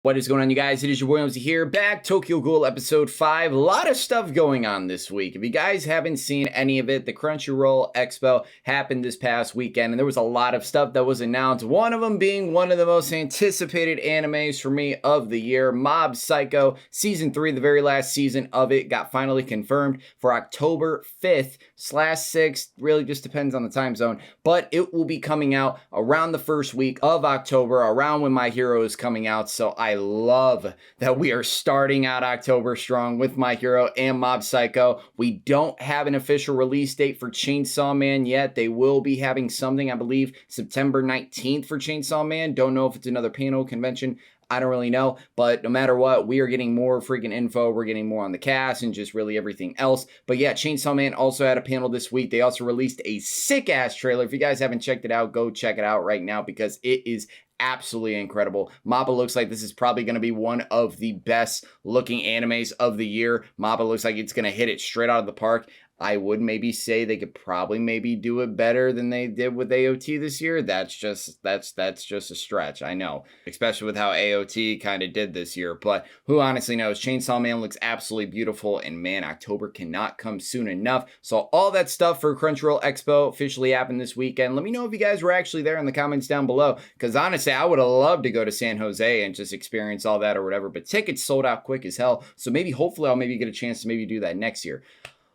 What is going on, you guys? It is your boy Omzy here, back Tokyo Ghoul episode 5. A lot of stuff going on this week. If you guys haven't seen any of it, the Crunchyroll Expo happened this past weekend, and there was a lot of stuff that was announced. One of them being one of the most anticipated animes for me of the year, Mob Psycho Season 3, the very last season of it, got finally confirmed for October 5th/6th. Really just depends on the time zone, but it will be coming out around the first week of October, around when My Hero is coming out, so I love that we are starting out October strong with My Hero and Mob Psycho. We don't have an official release date for Chainsaw Man yet. They will be having something, I believe, September 19th for Chainsaw Man. Don't know if it's another panel convention. I don't really know, but no matter what, we are getting more freaking info. We're getting more on the cast and just really everything else. But yeah, Chainsaw Man also had a panel this week. They also released a sick-ass trailer. If you guys haven't checked it out, go check it out right now because it is absolutely incredible. Mappa looks like this is probably going to be one of the best looking animes of the year. Mappa looks like it's going to hit it straight out of the park. I would maybe say they could probably maybe do it better than they did with AOT this year. That's just a stretch, I know, especially with how AOT kind of did this year. But who honestly knows? Chainsaw Man looks absolutely beautiful, and man, October cannot come soon enough. So all that stuff for Crunchyroll Expo officially happened this weekend. Let me know if you guys were actually there in the comments down below, because honestly, I would have loved to go to San Jose and just experience all that or whatever. But tickets sold out quick as hell. So maybe, hopefully, I'll maybe get a chance to maybe do that next year.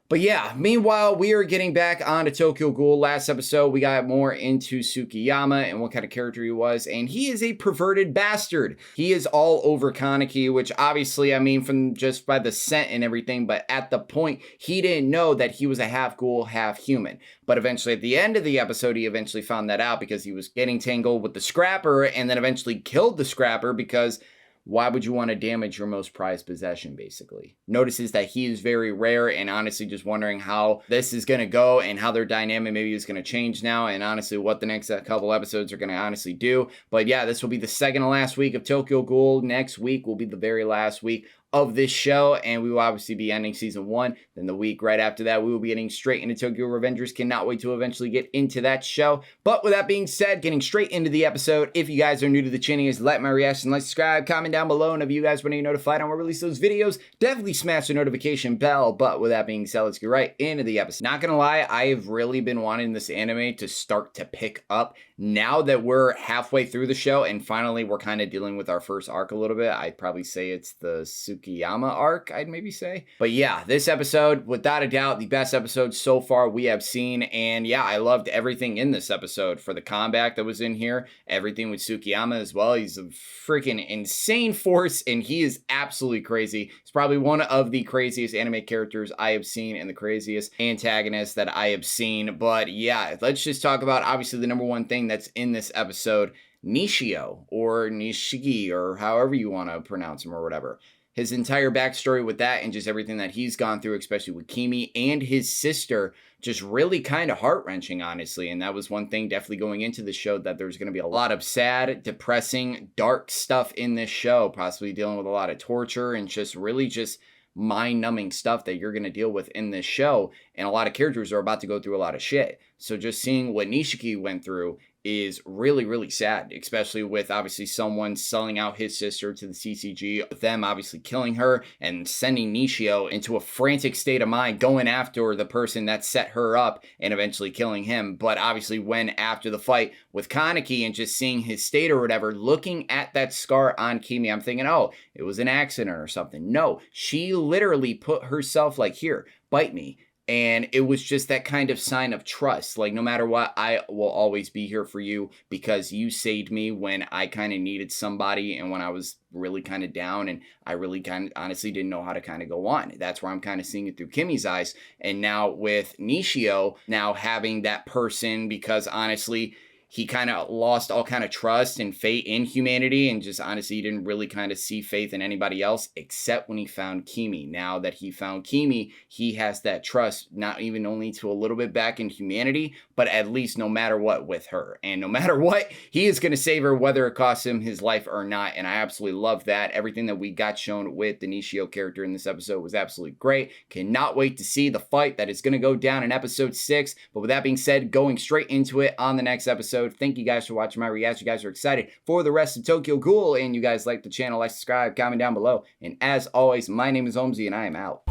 But yeah, meanwhile, we are getting back onto Tokyo Ghoul. Last episode, we got more into Tsukiyama and what kind of character he was. And he is a perverted bastard. He is all over Kaneki, which obviously, I mean, from just by the scent and everything. But at the point, he didn't know that he was a half ghoul, half human. But eventually, at the end of the episode, he eventually found that out because he was getting tangled with the scrapper and then eventually killed the scrapper because why would you want to damage your most prized possession, basically? Notices that he is very rare and honestly just wondering how this is going to go and how their dynamic maybe is going to change now and honestly what the next couple episodes are going to honestly do. But yeah, this will be the second to last week of Tokyo Ghoul. Next week will be the very last week of this show, and we will obviously be ending season 1. Then the week right after that, we will be getting straight into Tokyo Revengers. Cannot wait to eventually get into that show. But with that being said, getting straight into the episode, if you guys are new to the channel, is like my reaction, like, subscribe, comment down below, and if you guys want to get notified on when we release those videos, definitely smash the notification bell. But with that being said, let's get right into the episode. Not gonna lie, I have really been wanting this anime to start to pick up. Now that we're halfway through the show and finally we're kind of dealing with our first arc a little bit, I'd probably say it's the Tsukiyama arc, I'd maybe say. But yeah, this episode, without a doubt, the best episode so far we have seen. And yeah, I loved everything in this episode. For the combat that was in here, everything with Tsukiyama as well. He's a freaking insane force and he is absolutely crazy. He's probably one of the craziest anime characters I have seen and the craziest antagonist that I have seen. But yeah, let's just talk about obviously the number one thing that's in this episode, Nishio, or Nishiki, or however you want to pronounce him or whatever. His entire backstory with that and just everything that he's gone through, especially with Kimi and his sister, just really kind of heart-wrenching, honestly. And that was one thing definitely going into the show, that there's going to be a lot of sad, depressing, dark stuff in this show, possibly dealing with a lot of torture and just really just mind-numbing stuff that you're going to deal with in this show. And a lot of characters are about to go through a lot of shit. So just seeing what Nishiki went through is really, really sad, especially with obviously someone selling out his sister to the CCG, them obviously killing her and sending Nishio into a frantic state of mind, going after the person that set her up and eventually killing him. But obviously when after the fight with Kaneki and just seeing his state or whatever, looking at that scar on Kimi, I'm thinking, oh, it was an accident or something. No, she literally put herself like, here, bite me. And it was just that kind of sign of trust. Like, no matter what, I will always be here for you because you saved me when I kind of needed somebody and when I was really kind of down and I really kind of honestly didn't know how to kind of go on. That's where I'm kind of seeing it through Kimi's eyes. And now with Nishio, now having that person, because honestly, he kind of lost all kind of trust and faith in humanity, and just honestly, he didn't really kind of see faith in anybody else except when he found Kimi. Now that he found Kimi, he has that trust, not even only to a little bit back in humanity, but at least no matter what with her. And no matter what, he is going to save her, whether it costs him his life or not. And I absolutely love that. Everything that we got shown with the Nishio character in this episode was absolutely great. Cannot wait to see the fight that is going to go down in episode 6. But with that being said, going straight into it on the next episode, episode. Thank you guys for watching my reaction. You guys are excited for the rest of Tokyo Ghoul, and you guys like the channel, like, subscribe, comment down below. And as always, my name is Omzy, and I am out.